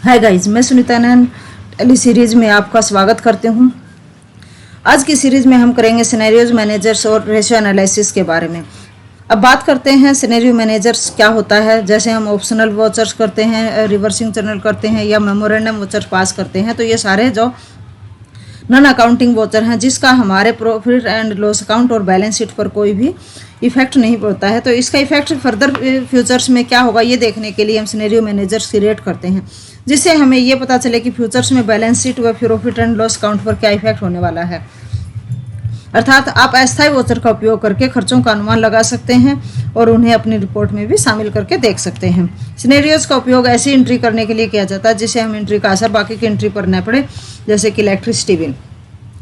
Hi guys, मैं सुनीता नैन tele series में आपका स्वागत करती हूँ। आज की सीरीज में हम करेंगे सिनेरियोज मैनेजर्स और रेशियो एनालिसिस के बारे में। अब बात करते हैं सिनेरियो मैनेजर्स क्या होता है। जैसे हम ऑप्शनल वोचर्स करते हैं, रिवर्सिंग जर्नल करते हैं या मेमोरेंडम वोचर्स पास करते हैं, तो ये सारे जो नॉन अकाउंटिंग वोचर हैं जिसका हमारे प्रॉफिट एंड लॉस अकाउंट और बैलेंस शीट पर कोई भी इफेक्ट नहीं पड़ता है, तो इसका इफेक्ट फर्दर फ्यूचर्स में क्या होगा ये देखने के लिए हम सिनेरियो मैनेजर्स क्रिएट करते हैं, जिससे हमें ये पता चले कि फ्यूचर्स में बैलेंस शीट व प्रॉफिट एंड लॉस अकाउंट पर क्या इफेक्ट होने वाला है। अर्थात आप अस्थायी वोचर का उपयोग करके खर्चों का अनुमान लगा सकते हैं और उन्हें अपनी रिपोर्ट में भी शामिल करके देख सकते हैं। सिनेरियोज का उपयोग ऐसी एंट्री करने के लिए किया जाता है जिससे हम एंट्री का असर बाकी की एंट्री पर न पड़े, जैसे कि इलेक्ट्रिसिटी बिल।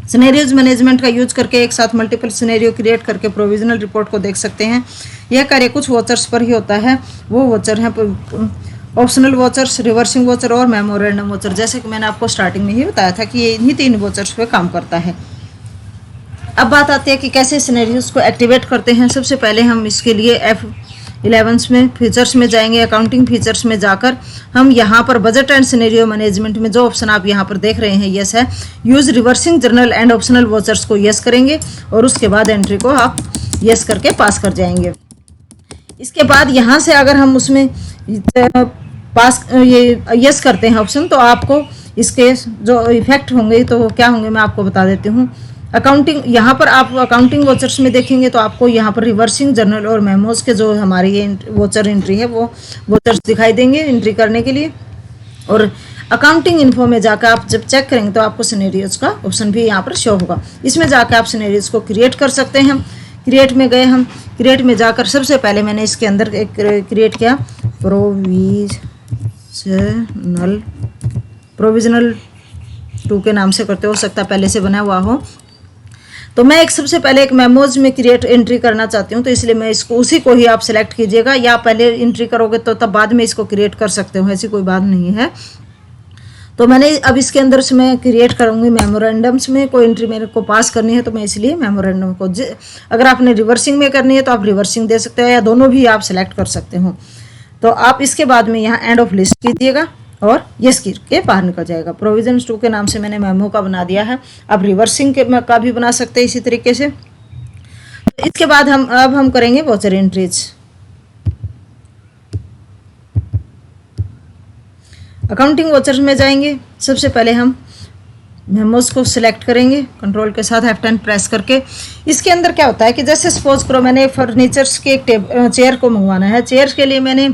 सिनेरियोज मैनेजमेंट का यूज करके एक साथ मल्टीपल सिनेरियो क्रिएट करके प्रोविजनल रिपोर्ट को देख सकते हैं। यह कार्य कुछ वोचर्स पर ही होता है। वो वोचर हैं ऑप्शनल वोचर्स, रिवर्सिंग वोचर और मेमोरेंडम वोचर। जैसे कि मैंने आपको स्टार्टिंग में ही बताया था कि ये इन्हीं 3 वोचर्स पे काम करता है। अब बात आती है कि कैसे सिनेरियोज को एक्टिवेट करते हैं। सबसे पहले हम इसके लिए F11 में फीचर्स में जाएंगे। अकाउंटिंग फीचर्स में जाकर हम यहाँ पर बजट एंड सिनेरियो मैनेजमेंट में जो ऑप्शन आप यहाँ पर देख रहे हैं यस है, use reversing journal and optional vouchers को यस करेंगे और उसके बाद एंट्री को आप यस करके पास कर जाएंगे। इसके बाद यहाँ से अगर हम उसमें पास ये यस करते हैं ऑप्शन, तो आपको इसके जो इफेक्ट होंगे तो क्या होंगे मैं आपको बता देती हूँ। अकाउंटिंग यहाँ पर आप अकाउंटिंग वोचर्स में देखेंगे तो आपको यहाँ पर रिवर्सिंग जर्नल और मेमोज के जो हमारी ये वोचर एंट्री है वो वोचर्स दिखाई देंगे एंट्री करने के लिए। और अकाउंटिंग इन्फो में जाकर आप जब चेक करेंगे तो आपको सिनेरियोज का ऑप्शन भी यहाँ पर शो होगा। इसमें जाकर आप सिनेरियोज को क्रिएट कर सकते हैं। क्रिएट में गए हम, क्रिएट में जाकर सबसे पहले मैंने इसके अंदर एक क्रिएट किया प्रोविजनल 2 के नाम से करते हो सकता है पहले से बना हुआ हो। तो मैं सबसे पहले एक मेमोज में क्रिएट एंट्री करना चाहती हूँ, तो इसलिए मैं इसको उसी को ही आप सेलेक्ट कीजिएगा, या पहले एंट्री करोगे तो तब बाद में इसको क्रिएट कर सकते हो, ऐसी कोई बात नहीं है। तो मैंने अब इसके अंदर से मैं क्रिएट करूँगी मेमोरेंडम्स में कोई एंट्री मेरे को पास करनी है, तो मैं इसलिए मेमोरेंडम को अगर आपने रिवर्सिंग में करनी है तो आप रिवर्सिंग दे सकते हो या दोनों भी आप सेलेक्ट कर सकते हो। तो आप इसके बाद में यहाँ एंड ऑफ लिस्ट कीजिएगा और यस के बाहर निकल जाएगा। प्रोविजन 2 के नाम से मैंने मेमो का बना दिया है। आप रिवर्सिंग के का भी बना सकते हैं इसी तरीके से। तो इसके बाद हम करेंगे वोचर एंट्रीज। अकाउंटिंग वोचर्स में जाएंगे। सबसे पहले हम मेमोज को सिलेक्ट करेंगे कंट्रोल के साथ F10 प्रेस करके। इसके अंदर क्या होता है कि जैसे सपोज करो मैंने फर्नीचर्स के एक चेयर को मंगवाना है। चेयर के लिए मैंने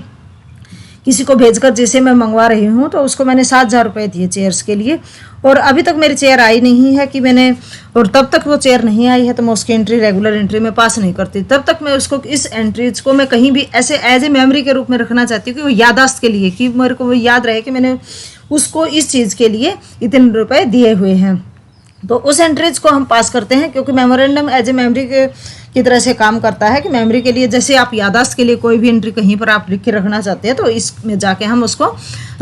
किसी को भेजकर जिसे मैं मंगवा रही हूँ तो उसको मैंने 7,000 रुपये दिए चेयर्स के लिए, और अभी तक मेरी चेयर आई नहीं है कि मैंने, और तब तक वो चेयर नहीं आई है तो मैं उसकी एंट्री रेगुलर एंट्री में पास नहीं करती। तब तक मैं उसको इस एंट्रीज को मैं कहीं भी ऐसे एज ए मेमोरी के रूप में रखना चाहती हूँ कि वो याददाश्त के लिए, कि मेरे को वो याद रहे कि मैंने उसको इस चीज़ के लिए इतने रुपये दिए हुए हैं। तो उस एंट्रीज को हम पास करते हैं, क्योंकि मेमोरेंडम एज ए मेमोरी की तरह से काम करता है कि मेमोरी के लिए, जैसे आप याददाश्त के लिए कोई भी एंट्री कहीं पर आप लिख के रखना चाहते हैं तो इसमें जाके हम उसको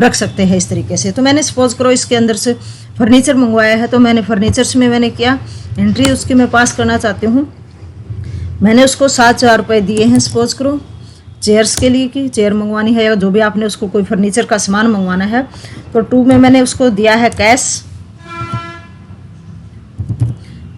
रख सकते हैं इस तरीके से। तो मैंने सपोज करो इसके अंदर से फर्नीचर मंगवाया है, तो मैंने फर्नीचर्स में मैंने किया एंट्री उसकी मैं पास करना चाहती हूँ। मैंने उसको 7,000 रुपये दिए हैं सपोज करो चेयर्स के लिए, कि चेयर मंगवानी है या जो भी आपने उसको कोई फर्नीचर का सामान मंगवाना है। तो 2 में मैंने उसको दिया है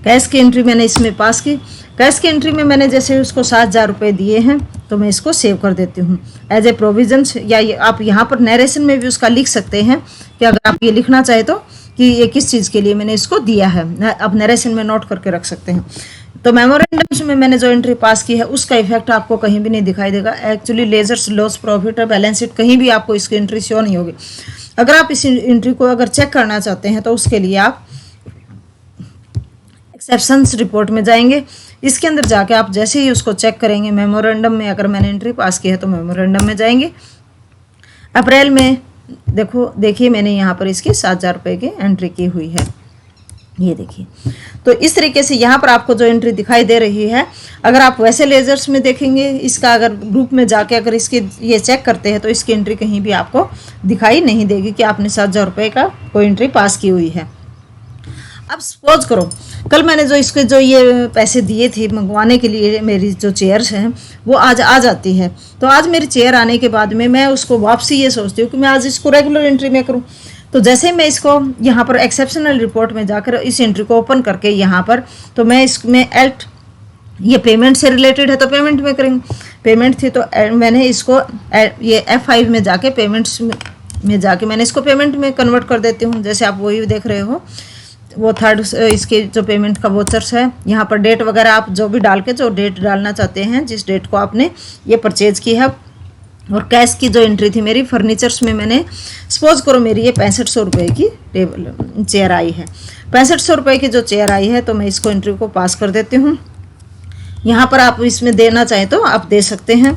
कैश की एंट्री मैंने इसमें पास की। कैश की एंट्री में मैंने जैसे उसको 7,000 रुपये दिए हैं तो मैं इसको सेव कर देती हूँ एज ए प्रोविजंस, या आप यहाँ पर नरेशन में भी उसका लिख सकते हैं कि अगर आप ये लिखना चाहे तो कि ये किस चीज़ के लिए मैंने इसको दिया है, आप नरेशन में नोट करके रख सकते हैं। तो मेमोरेंडम्स में मैंने जो एंट्री पास की है उसका इफेक्ट आपको कहीं भी नहीं दिखाई देगा। एक्चुअली लेजर्स लॉस प्रॉफिट और बैलेंस शीट कहीं भी आपको इसकी एंट्री शो नहीं होगी। अगर आप इस एंट्री को अगर चेक करना चाहते हैं तो उसके लिए आप एक्सेप्शंस रिपोर्ट में जाएंगे। इसके अंदर जाके आप जैसे ही उसको चेक करेंगे, मेमोरेंडम में अगर मैंने एंट्री पास की है तो मेमोरेंडम में जाएंगे। अप्रैल में देखिए मैंने यहाँ पर इसकी 7,000 रुपये की एंट्री की हुई है, ये देखिए। तो इस तरीके से यहाँ पर आपको जो एंट्री दिखाई दे रही है, अगर आप वैसे लेजर्स में देखेंगे इसका, अगर ग्रुप में जाके अगर इसकी ये चेक करते हैं तो इसकी एंट्री कहीं भी आपको दिखाई नहीं देगी कि आपने 7,000 रुपये का कोई एंट्री पास की हुई है। अब सपोज करो कल मैंने जो इसके जो ये पैसे दिए थे मंगवाने के लिए, मेरी जो चेयर्स हैं वो आज आ जाती है। तो आज मेरी चेयर आने के बाद में मैं उसको वापसी ये सोचती हूँ कि मैं आज इसको रेगुलर एंट्री में करूँ। तो जैसे मैं इसको यहाँ पर एक्सेप्शनल रिपोर्ट में जाकर इस एंट्री को ओपन करके यहाँ पर, तो मैं इसमें एल्ट, ये पेमेंट से रिलेटेड है तो पेमेंट में करेंगे, पेमेंट थी तो मैंने इसको ये F5 में जाके पेमेंट्स में जाके मैंने इसको पेमेंट में कन्वर्ट कर देती हूँ। जैसे आप वही देख रहे हो, वो थर्ड इसके जो पेमेंट का वोचर्स है, यहाँ पर डेट वगैरह आप जो भी डाल के जो डेट डालना चाहते हैं, जिस डेट को आपने ये परचेज की है। और कैश की जो एंट्री थी मेरी फर्नीचर्स में, मैंने सपोज करो मेरी ये 6500 रुपये की टेबल चेयर आई है, 6500 रुपये की जो चेयर आई है, तो मैं इसको एंट्री को पास कर देती हूँ। यहाँ पर आप इसमें देना चाहें तो आप दे सकते हैं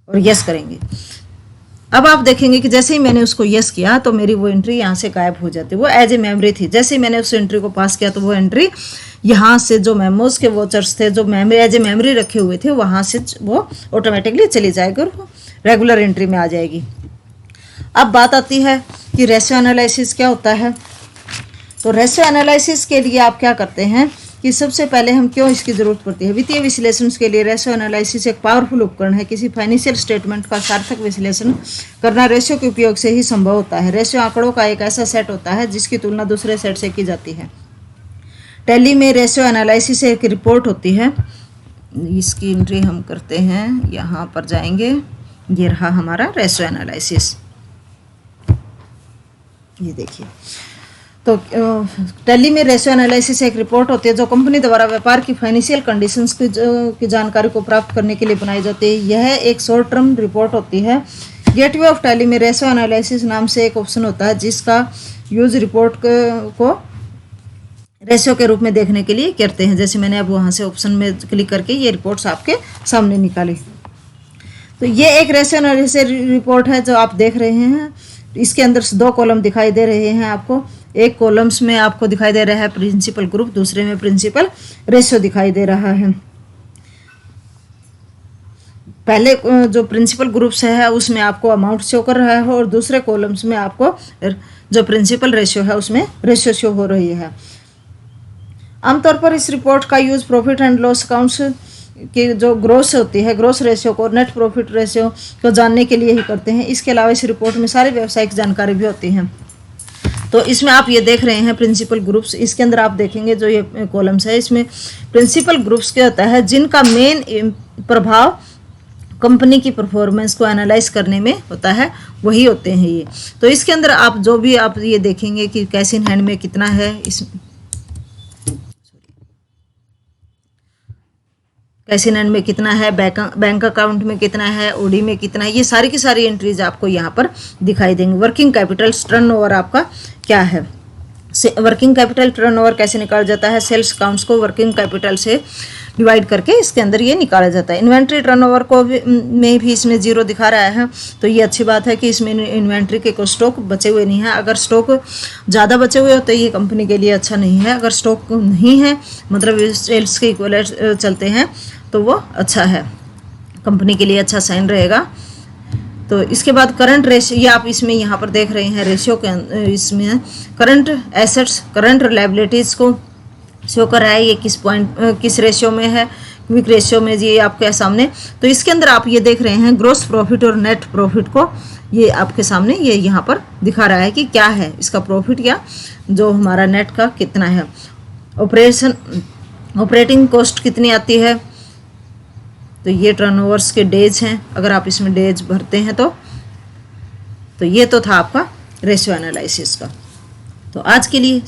और यस करेंगे। अब आप देखेंगे कि जैसे ही मैंने उसको यस किया तो मेरी वो एंट्री यहाँ से गायब हो जाती है। वो एज ए मेमोरी थी, जैसे ही मैंने उस एंट्री को पास किया तो वो एंट्री यहाँ से जो मेमोज के वोचर्स थे, जो मेमोरी एज ए मेमोरी रखे हुए थे, वहाँ से वो ऑटोमेटिकली चली जाएगी और रेगुलर एंट्री में आ जाएगी। अब बात आती है कि रेशियो एनालिसिस क्या होता है। तो रेशियो एनालिसिस के लिए आप क्या करते हैं कि सबसे पहले हम क्यों इसकी ज़रूरत पड़ती है। वित्तीय विश्लेषण के लिए रेशियो एनालिसिस एक पावरफुल उपकरण है। किसी फाइनेंशियल स्टेटमेंट का सार्थक विश्लेषण करना रेशियो के उपयोग से ही संभव होता है। रेशियो आंकड़ों का एक ऐसा सेट होता है जिसकी तुलना दूसरे सेट से की जाती है। टैली में रेशियो एनालिसिस एक रिपोर्ट होती है, इसकी एंट्री हम करते हैं, यहाँ पर जाएंगे, ये रहा हमारा रेशियो एनालिसिस, ये देखिए। तो टैली में रेशियो एनालिसिस एक रिपोर्ट होती है जो कंपनी द्वारा व्यापार की फाइनेंशियल कंडीशंस की जानकारी को प्राप्त करने के लिए बनाई जाती है। यह एक शॉर्ट टर्म रिपोर्ट होती है। गेटवे ऑफ टैली में रेशियो एनालिसिस नाम से एक ऑप्शन होता है जिसका यूज रिपोर्ट को रेशियो के रूप में देखने के लिए करते हैं। जैसे मैंने अब वहाँ से ऑप्शन में क्लिक करके ये रिपोर्ट्स आपके सामने निकाली। तो ये एक रेशियो एनालिसिस रिपोर्ट है जो आप देख रहे हैं। इसके अंदर 2 कॉलम दिखाई दे रहे हैं आपको। एक कॉलम्स में आपको दिखाई दे रहा है प्रिंसिपल ग्रुप, दूसरे में प्रिंसिपल रेशियो दिखाई दे रहा है। पहले जो प्रिंसिपल ग्रुप्स है उसमें आपको अमाउंट शो कर रहा है और दूसरे कॉलम्स में आपको जो प्रिंसिपल रेशियो है उसमें रेशियो शो हो रही है। आमतौर पर इस रिपोर्ट का use profit and loss accounts की जो ग्रोस होती है, ग्रोस रेशियो को, नेट प्रॉफिट रेशियो को जानने के लिए ही करते हैं। इसके अलावा इस रिपोर्ट में सारी व्यावसायिक जानकारी भी होती है। तो इसमें आप ये देख रहे हैं प्रिंसिपल ग्रुप्स, इसके अंदर आप देखेंगे जो ये कॉलम्स है इसमें प्रिंसिपल ग्रुप्स क्या होता है, जिनका मेन प्रभाव कंपनी की परफॉर्मेंस को एनालाइज करने में होता है, वही होते हैं ये। तो इसके अंदर आप जो भी आप ये देखेंगे कि कैश इन हैंड में कितना है, कैश इन हैंड में कितना है, बैंक अकाउंट में कितना है, ओडी में कितना है, ये सारी की सारी एंट्रीज आपको यहाँ पर दिखाई देंगे। वर्किंग कैपिटल टर्नओवर आपका क्या है, वर्किंग कैपिटल टर्नओवर कैसे निकाला जाता है, सेल्स अकाउंट्स को वर्किंग कैपिटल से डिवाइड करके इसके अंदर ये निकाला जाता है। इन्वेंट्री टर्नओवर को में भी इसमें 0 दिखा रहा है, तो ये अच्छी बात है कि इसमें इन्वेंट्री के कोई स्टॉक बचे हुए नहीं है। अगर स्टॉक ज़्यादा बचे हुए हो तो ये कंपनी के लिए अच्छा नहीं है। अगर स्टॉक नहीं है, मतलब सेल्स के इक्वलेंट चलते हैं, तो वो अच्छा है, कंपनी के लिए अच्छा साइन रहेगा। तो इसके बाद करंट रेशियो, ये आप इसमें यहाँ पर देख रहे हैं रेशियो के, इसमें करंट एसेट्स करंट लायबिलिटीज़ को शो कर रहा है, ये किस रेशियो में है, क्विक रेशियो में, ये आपके सामने। तो इसके अंदर आप ये देख रहे हैं ग्रॉस प्रॉफिट और नेट प्रॉफिट को, ये आपके सामने ये यहाँ पर दिखा रहा है कि क्या है इसका प्रॉफिट या जो हमारा नेट का कितना है। ऑपरेटिंग कॉस्ट कितनी आती है, तो ये टर्नओवर्स के डेज हैं, अगर आप इसमें डेज भरते हैं तो ये तो था आपका रेशियो एनालिसिस का। तो आज के लिए